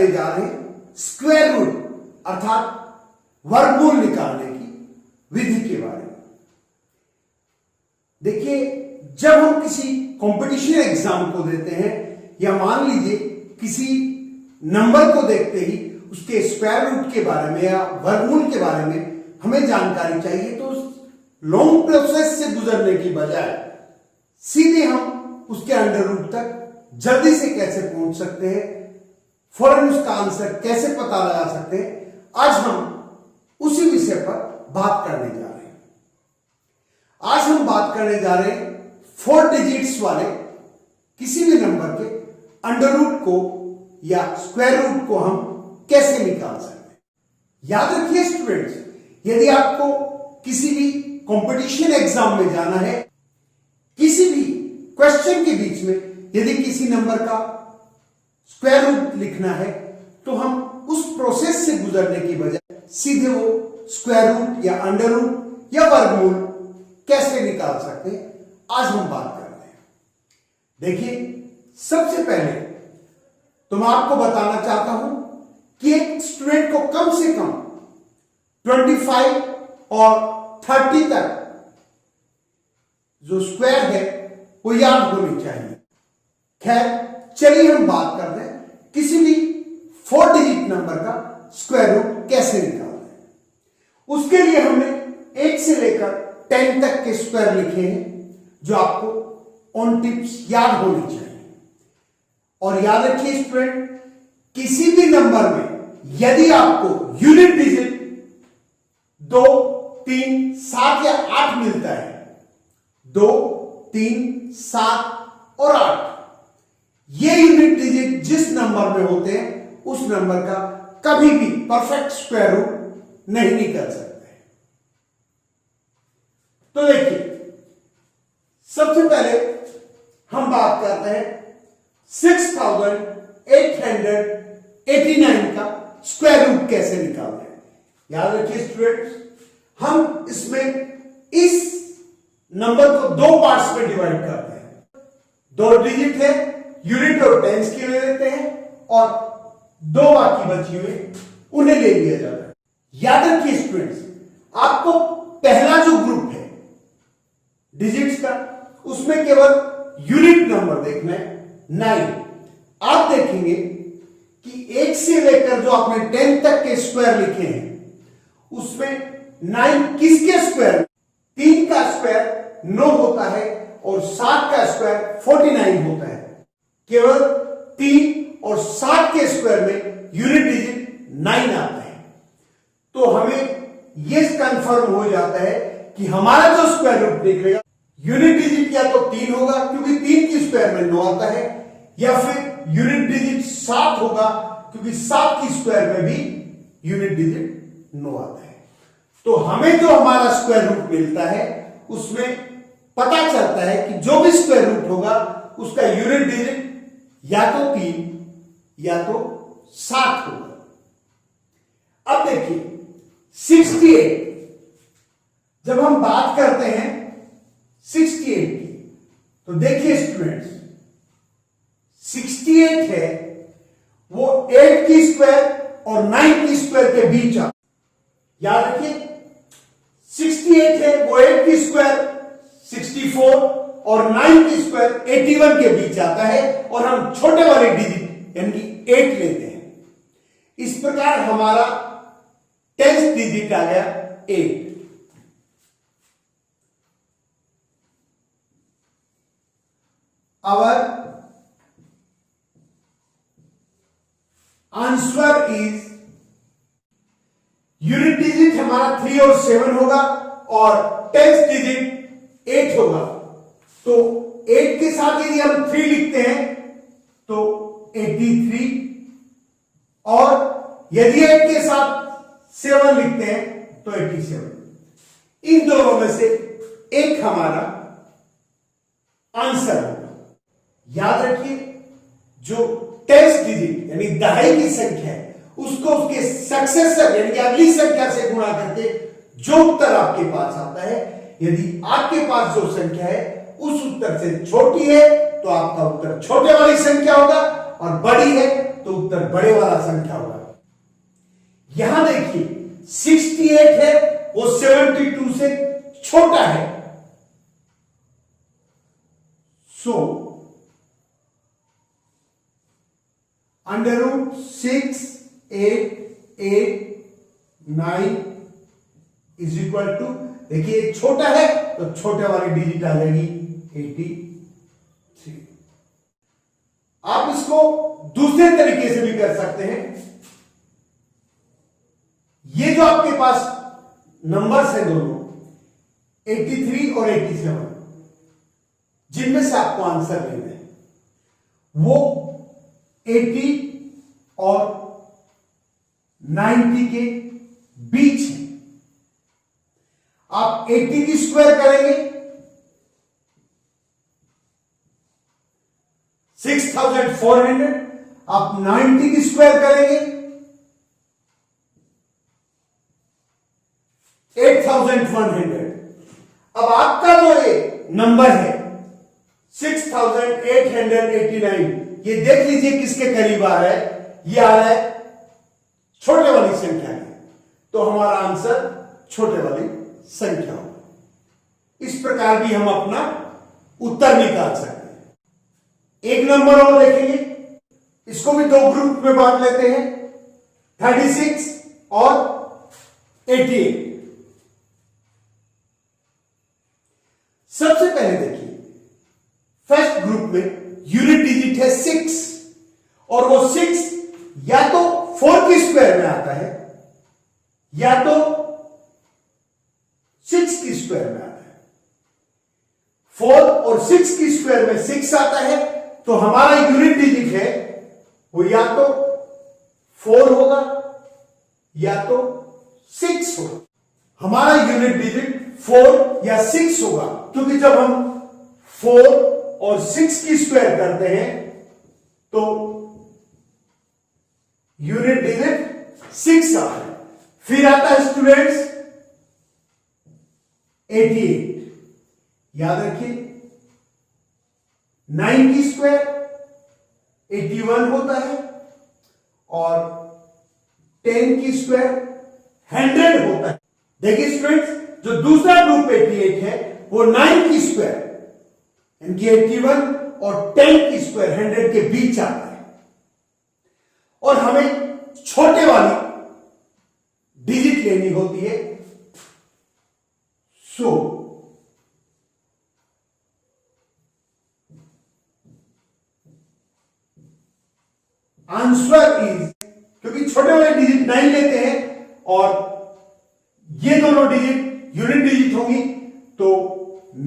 करने जा रहे हैं स्क्वायर रूट अर्थात वर्गमूल निकालने की विधि के बारे में। देखिए, जब हम किसी कंपटीशन एग्जाम को देते हैं या मान लीजिए किसी नंबर को देखते ही उसके स्क्वायर रूट के बारे में या वर्गमूल के बारे में हमें जानकारी चाहिए, तो उस लॉन्ग प्रोसेस से गुजरने की बजाय सीधे हम उसके अंडर रूट तक जल्दी से कैसे पहुंच सकते हैं, फौरन उसका आंसर कैसे पता लगा सकते हैं, आज हम उसी विषय पर बात करने जा रहे हैं। आज हम बात करने जा रहे हैं 4 डिजिट्स वाले किसी भी नंबर के अंडर रूट को या स्क्वायर रूट को हम कैसे निकाल सकते हैं। याद रखिए स्टूडेंट्स, यदि आपको किसी भी कंपटीशन एग्जाम में जाना है, किसी भी क्वेश्चन के बीच में यदि किसी नंबर का स्क्वायर रूट लिखना है, तो हम उस प्रोसेस से गुजरने की बजाय सीधे वो स्क्वायर रूट या अंडर रूट या वर्गमूल कैसे निकाल सकते हैं, आज हम बात करते हैं। देखिए, सबसे पहले तो मैं आपको बताना चाहता हूं कि एक स्टूडेंट को कम से कम 25 और 30 तक जो स्क्वायर है वो याद होनी चाहिए। खैर, चलिए हम बात करते हैं किसी भी 4 डिजिट नंबर का स्क्वायर रूट कैसे निकालते हैं। उसके लिए हमने 1 से लेकर 10 तक के स्क्वायर लिखे हैं जो आपको ऑन टिप्स याद होनी चाहिए। और याद रखिए स्टूडेंट, किसी भी नंबर में यदि आपको यूनिट डिजिट 2, 3, 7 या 8 मिलता है, 2, 3, 7 और 8, ये यूनिट डिजिट जिस नंबर में होते हैं उस नंबर का कभी भी परफेक्ट स्क्वायर रूट नहीं निकल सकते। तो देखिए, सबसे पहले हम बात करते हैं 6889 का स्क्वायर रूट कैसे निकालते हैं। याद रखिए स्टूडेंट्स, हम इसमें इस नंबर को 2 पार्ट्स में डिवाइड करते हैं। 2 डिजिट है, यूनिट और टेंस के ले लेते हैं और 2 बाकी बची हुई उन्हें ले लिया जाता है। याद रखिए स्टूडेंट्स, आपको पहला जो ग्रुप है डिजिट्स का, उसमें केवल यूनिट नंबर देखना है 9। आप देखेंगे कि 1 से लेकर जो आपने 10 तक के स्क्वायर लिखे हैं उसमें 9 किसके स्क्वायर? 3 का स्क्वायर 9 होता है और 7 का स्क्वायर 49 होता है। केवल 3 और 7 के स्क्वायर में यूनिट डिजिट 9 आता है। तो हमें यह कंफर्म हो जाता है कि हमारा जो स्क्वायर रूट निकलेगा यूनिट डिजिट या तो 3 होगा क्योंकि 3 की स्क्वायर में 9 आता है, या फिर यूनिट डिजिट 7 होगा क्योंकि 7 की स्क्वायर में भी यूनिट डिजिट 9 आता है। तो हमें जो हमारा स्क्वायर रूट मिलता है उसमें पता चलता है कि जो भी स्क्वायर रूट होगा उसका यूनिट डिजिट या तो 3 या तो 7 होगा। अब देखिए 68, जब हम बात करते हैं 68 की, तो देखिए स्टूडेंट्स, 68 है वो 8 की स्क्वायर और 9 की स्क्वायर के बीच आता। याद रखिए 68 है वो 8 की स्क्वायर 64 और 9 की स्क्वायर 81 के बीच आता है, और हम छोटे वाले डिजिट यानी कि 8 लेते हैं। इस प्रकार हमारा 10th डिजिट आ गया 8। Our answer is, unit digit हमारा 3 और 7 होगा और 10th डिजिट 8 होगा। तो 8 के साथ यदि हम 3 लिखते हैं तो 83, और यदि 8 के साथ 7 लिखते हैं तो 87। इन दोनों में से एक हमारा आंसर होगा। याद रखिए, जो 10th डिजिट यानी दहाई की संख्या है उसको उसके सक्सेसर यानी कि अगली संख्या से गुणा करके जो उत्तर आपके पास आता है, यदि आपके पास जो संख्या है उस उत्तर से छोटी है तो आपका उत्तर छोटे वाली संख्या होगा, और बड़ी है तो उत्तर बड़े वाला संख्या होगा। यहां देखिए 68 है, वो 72 से छोटा है। सो √68889 इज इक्वल टू, देखिए छोटा है तो छोटे वाली डिजिट आ जाएगी 83। आप इसको दूसरे तरीके से भी कर सकते हैं। ये जो आपके पास नंबर्स हैं दोनों 83 और 87, जिनमें से आपको आंसर लेना है, वो 80 और 90 के बीच है। आप 80 की स्क्वायर करेंगे 6400, आप 90 की स्क्वायर करेंगे 8100। अब आपका जो ये नंबर है 6889, ये देख लीजिए किसके करीब आ रहा है। ये आ रहा है छोटे वाली संख्या में, तो हमारा आंसर छोटे वाली संख्या होगा। इस प्रकार भी हम अपना उत्तर निकाल सकते हैं। एक नंबर और देखेंगे, इसको भी दो ग्रुप में बांट लेते हैं, 36 और 88। सबसे पहले देखिए फर्स्ट ग्रुप में यूनिट डिजिट है 6, और वो 6 या तो 4 की स्क्वायर में आता है या तो 6 की स्क्वायर में आता है। 4 और 6 की स्क्वायर में 6 आता है, तो हमारा यूनिट डिजिट है वो या तो 4 होगा या तो 6 होगा। हमारा यूनिट डिजिट 4 या 6 होगा, क्योंकि जब हम 4 और 6 की स्क्वायर करते हैं तो यूनिट डिजिट 6 आता है। फिर आता है स्टूडेंट्स 88। याद रखिए 9 की स्क्वायर 81 होता है और 10 की स्क्वायर 100 होता है। देखिए स्टूडेंट्स, जो दूसरा ग्रुप 88 है वो 9 की स्क्वायर इनकी 81 और 10 की स्क्वायर 100 के बीच आता है, और हमें छोटे वाली डिजिट लेनी होती है। सो आंसर इज, क्योंकि छोटे वाले डिजिट 9 लेते हैं और ये दोनों डिजिट यूनिट डिजिट होंगी, तो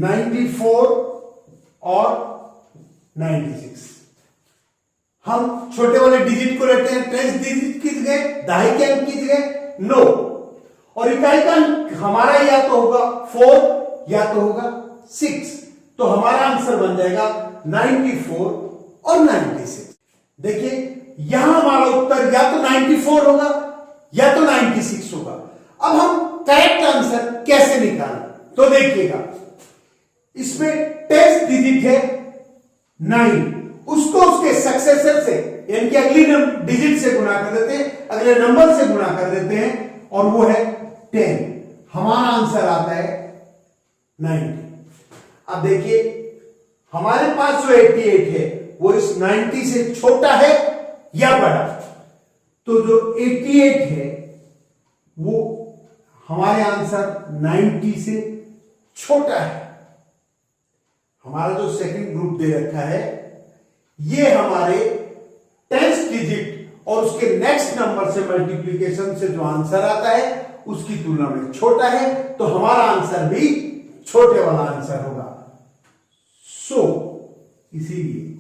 94 और 96। हम छोटे वाले डिजिट को लेते हैं टेंस डिजिट की जगह, दहाई के अंक की जगह 9, और इकाई का अंक हमारा या तो होगा 4 या तो होगा 6, तो हमारा आंसर बन जाएगा 94 और 96। देखिए यहां हमारा उत्तर या तो 94 होगा या तो 96 होगा। अब हम करेक्ट आंसर कैसे निकालें, तो देखिएगा इसमें टेंस डिजिट है 9, उसको उसके सक्सेसर से यानी कि अगली डिजिट से गुणा कर देते हैं, अगले नंबर से गुणा कर देते हैं, और वो है 10। हमारा आंसर आता है 90। अब देखिए हमारे पास जो 88 है वो इस 90 से छोटा है या बड़ा, तो जो 88 है वो हमारे आंसर 90 से छोटा है। हमारा जो सेकंड ग्रुप दे रखा है ये हमारे टेंस डिजिट और उसके नेक्स्ट नंबर से मल्टीप्लिकेशन से जो आंसर आता है उसकी तुलना में छोटा है, तो हमारा आंसर भी छोटे वाला आंसर होगा। सो इसीलिए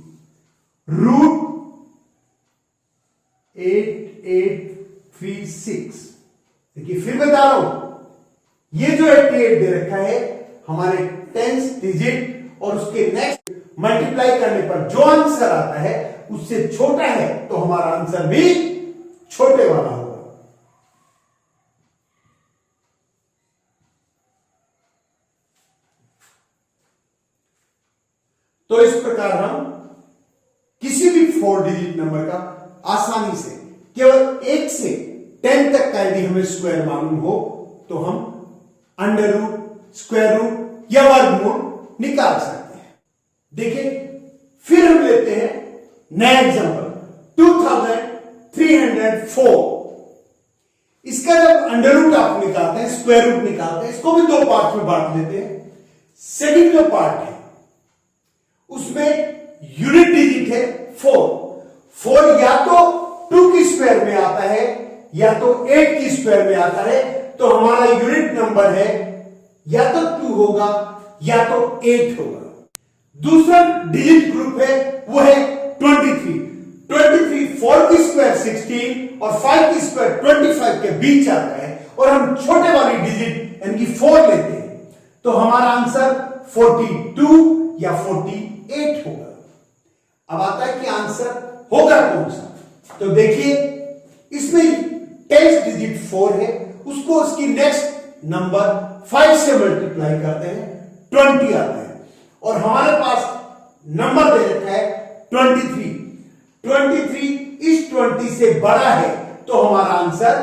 √8836, देखिए फिर बता रहा हूं, ये जो 88 दे रखा है हमारे टेंस डिजिट और उसके नेक्स्ट मल्टीप्लाई करने पर जो आंसर आता है उससे छोटा है, तो हमारा आंसर भी छोटे वाला होगा। तो इस प्रकार हम किसी भी 4 डिजिट नंबर का आसानी से केवल 1 से 10 तक का यदि हमें स्क्वायर मालूम हो तो हम अंडर रूट, स्क्वायर रूट या वर्गमूल निकाल सकते हैं। देखिए फिर हम लेते हैं नया एग्जांपल 2304। इसका जब अंडर रूट आप निकालते हैं, स्क्वायर रूट निकालते हैं, इसको भी 2 पार्ट में बांट लेते हैं। सेकंड जो पार्ट है उसमें यूनिट डिजिट है 4। 4 या तो 2 की स्क्वायर में आता है या तो 8 की स्क्वायर में आता है, तो हमारा यूनिट नंबर है या तो 2 होगा या तो 8 होगा। दूसरा डिजिट ग्रुप है वो है 23। 4 की स्क्वायर 16 और 5 की स्क्वायर 25 के बीच आता है और हम छोटे वाली डिजिट यानी कि 4 लेते हैं, तो हमारा आंसर 42 या 48 होगा। अब आता है कि आंसर होगा कौन सा, तो देखिए इसमें 10th डिजिट 4 है, उसको उसकी नेक्स्ट नंबर 5 से मल्टीप्लाई करते हैं, 20 आता है और हमारे पास नंबर दे रखा है 23। 23 इस 20 से बड़ा है तो हमारा आंसर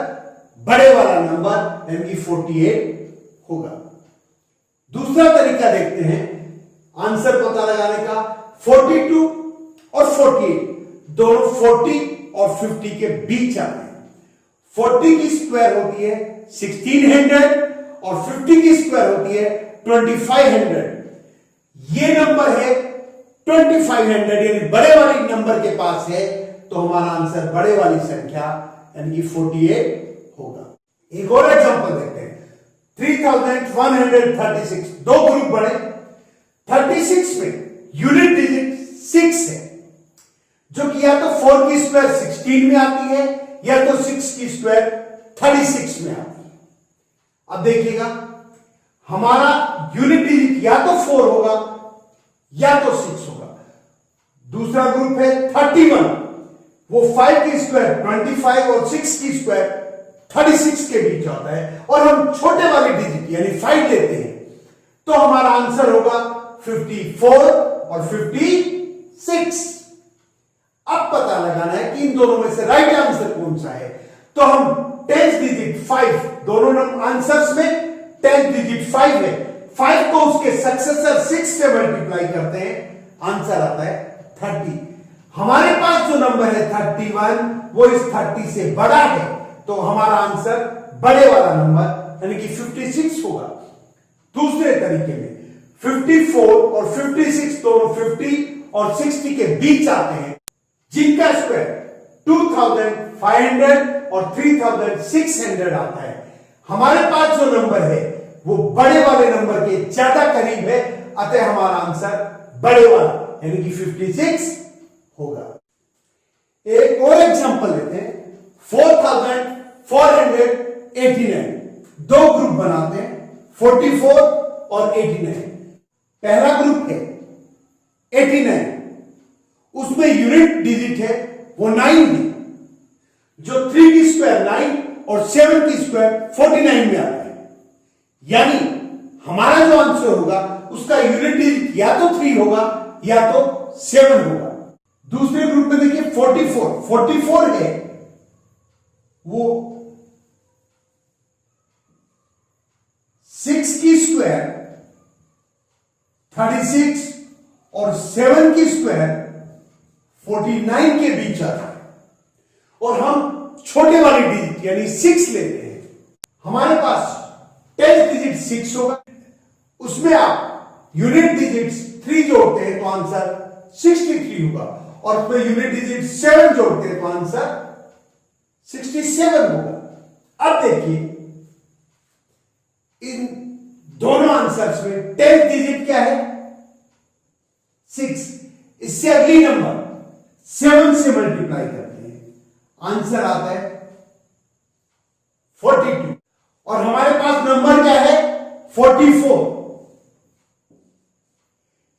बड़े वाला नंबर यानी कि 48 होगा। दूसरा तरीका देखते हैं आंसर पता लगाने का। 42 और 48 दोनों 40 और 50 के बीच आते हैं। 40 की स्क्वायर होती है 1600 और 50 की स्क्वायर होती है 2500। ये नंबर है 2500 यानी बड़े वाली नंबर के पास है, तो हमारा आंसर बड़े वाली संख्या यानी कि 48 होगा। एक और एग्जांपल देखते हैं 3136। 2 ग्रुप बने। 36 में यूनिट डिजिट 6 है, जो कि या तो 4 की स्क्वायर 16 में आती है या तो 6 की स्क्वायर 36 में आती है। अब देखिएगा हमारा यूनिट डिजिट या तो 4 होगा या तो 6 होगा। दूसरा ग्रुप है 31, वो 5 की स्क्वायर 25 और 6 की स्क्वायर 36 के बीच आता है और हम छोटे वाले डिजिट यानी 5 लेते हैं, तो हमारा आंसर होगा 54 और 56। अब पता लगाना है कि इन दोनों में से राइट आंसर कौन सा है, तो हम 10th डिजिट 5, दोनों आंसर्स में 10th डिजिट 5 है, 5 को उसके सक्सेसर 6 से मल्टीप्लाई करते हैं, आंसर आता है 30। हमारे पास जो नंबर है 31 वो इस 30 से बड़ा है, तो हमारा आंसर बड़े वाला नंबर यानी कि 56 होगा। दूसरे तरीके में 54 और 56 दोनों 50 और 60 के बीच आते हैं, जिनका स्क्वायर 2500 और 3600 आता है। हमारे पास जो नंबर है वो बड़े वाले नंबर के ज्यादा करीब है, अतः हमारा आंसर बड़े वाला यानी कि 56 होगा। एक और एग्जांपल लेते हैं 4489। 2 ग्रुप बनाते हैं 44 और 89। पहला ग्रुप है 89, उसमें यूनिट डिजिट है वो 9 है, जो 3 की स्क्वायर 9 और 7 की स्क्वायर 49 में आता है। यानी हमारा जो आंसर होगा उसका यूनिट डिजिट या तो 3 होगा या तो 7 होगा। दूसरे ग्रुप में देखिए 44 है, वो 6 की स्क्वायर 36 और 7 की स्क्वायर 49 के बीच आता है और हम छोटे वाली डिजिट यानी 6 लेते हैं। हमारे पास 10th डिजिट 6 होगा, उसमें आप यूनिट डिजिट 3 जोड़ते हैं तो आंसर 63 होगा और उसमें यूनिट डिजिट 7 जोड़ते हैं तो आंसर 67 होगा। अब देखिए इन दोनों आंसर्स में 10th डिजिट क्या है 6, इससे अगली नंबर 7 से मल्टीप्लाई करते हैं, आंसर आता है 42 और हमारे पास नंबर क्या है 44।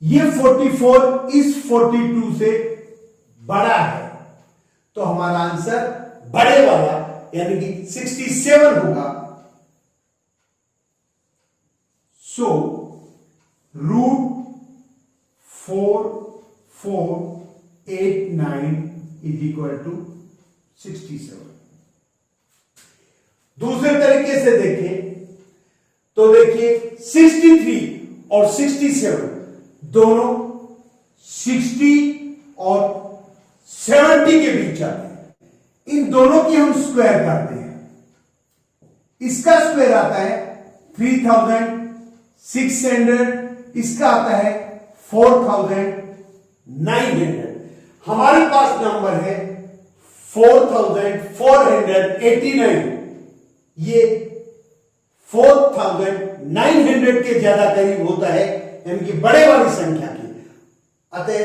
ये 44 इस 42 से बड़ा है, तो हमारा आंसर बड़े वाला यानी कि 67 होगा। सो √4489 इज इक्वल टू 67। दूसरे तरीके से देखें तो देखिए 63 और 67 दोनों 60 और 70 के बीच आते हैं। इन दोनों की हम स्क्वायर करते हैं। इसका स्क्वायर आता है 3600, इसका आता है 4900। हमारे पास नंबर है 4489। ये 4900 के ज्यादा करीब होता है, यानी कि बड़े वाली संख्या की। अतः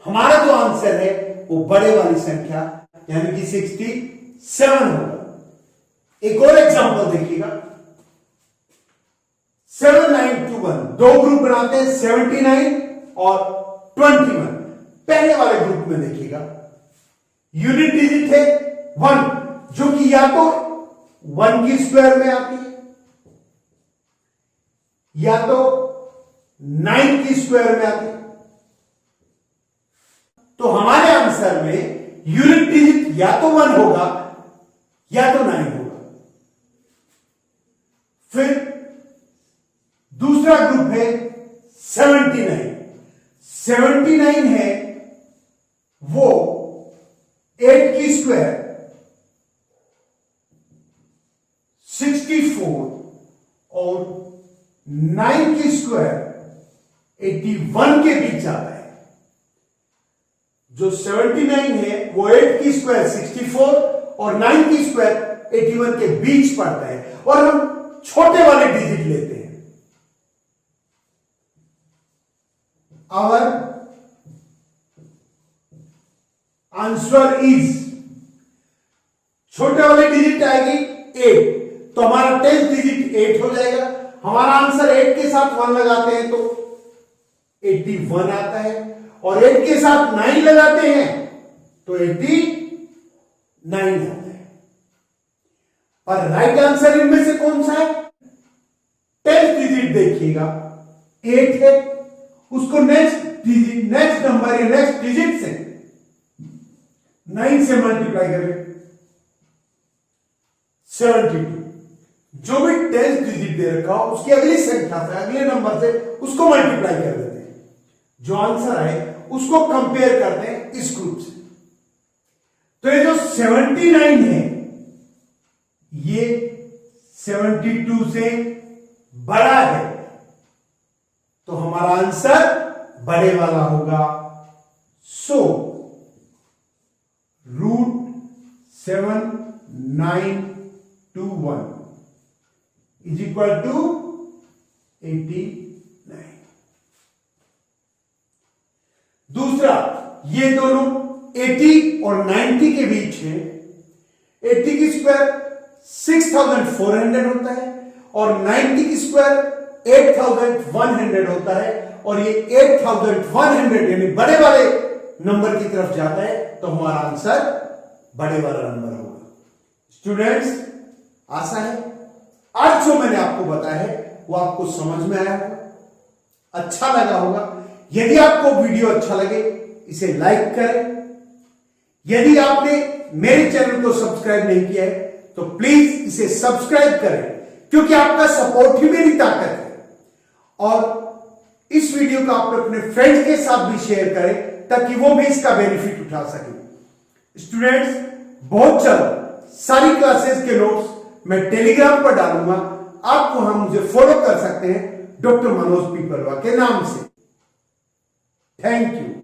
हमारा जो आंसर है वो बड़े वाली संख्या यानी कि 67 होगा। एक और एग्जांपल देखिएगा, 7921। दो ग्रुप बनाते हैं, 79 और 21। पहले वाले ग्रुप में देखिएगा यूनिट डिजिट है 1, जो कि या तो 1 की स्क्वायर में आती है या तो 9 की स्क्वायर में आती है। तो हमारे आंसर में यूनिट डिजिट या तो 1 होगा या तो 9 होगा। फिर दूसरा ग्रुप है 79। 79 है वो 8 की स्क्वायर, 64 और 9 की स्क्वायर 81 के बीच आता है। जो 79 है वो 8 की स्क्वायर 64 और 9 की स्क्वायर 81 के बीच पड़ता है। और हम छोटे वाले डिजिट लेते हैं। Our आंसर इज, छोटे वाले डिजिट आएगी 8, तो हमारा 10th डिजिट 8 हो जाएगा। हमारा आंसर 8 के साथ 1 लगाते हैं तो 81 आता है, और 8 के साथ 9 लगाते हैं तो 89 आता है। और राइट आंसर इनमें से कौन सा है? 10th डिजिट देखिएगा 8 है, उसको नेक्स्ट नंबर या नेक्स्ट डिजिट से 9 से मल्टीप्लाई करें 72। जो भी 10th डिजिट दे रखा हो उसकी अगली संख्या से, अगले नंबर से उसको मल्टीप्लाई कर देते हैं। जो आंसर आए उसको कंपेयर करते हैं इस ग्रुप से। तो ये जो 79 है ये 72 से बड़ा है, तो हमारा आंसर बड़े वाला होगा। सो √7921 इज इक्वल टू 89। दूसरा, ये दोनों 80 और 90 के बीच है। 80 की स्क्वायर 6400 होता है और 90 की स्क्वायर 8100 होता है, और ये 8100 यानी बड़े वाले नंबर की तरफ जाता है, तो हमारा आंसर बड़े वाला नंबर होगा। स्टूडेंट्स, आशा है आज जो मैंने आपको बताया है वो आपको समझ में आया होगा, अच्छा लगा होगा। यदि आपको वीडियो अच्छा लगे इसे लाइक करें। यदि आपने मेरे चैनल को सब्सक्राइब नहीं किया है तो प्लीज इसे सब्सक्राइब करें, क्योंकि आपका सपोर्ट ही मेरी ताकत है। और इस वीडियो को आप अपने फ्रेंड्स के साथ भी शेयर करें ताकि वो भी इसका बेनिफिट उठा सकें। स्टूडेंट्स, बहुत जल्द सारी क्लासेस के नोट्स मैं टेलीग्राम पर डालूंगा। आप वहां मुझे फॉलो कर सकते हैं डॉक्टर मनोज पीपलवा के नाम से। Thank you.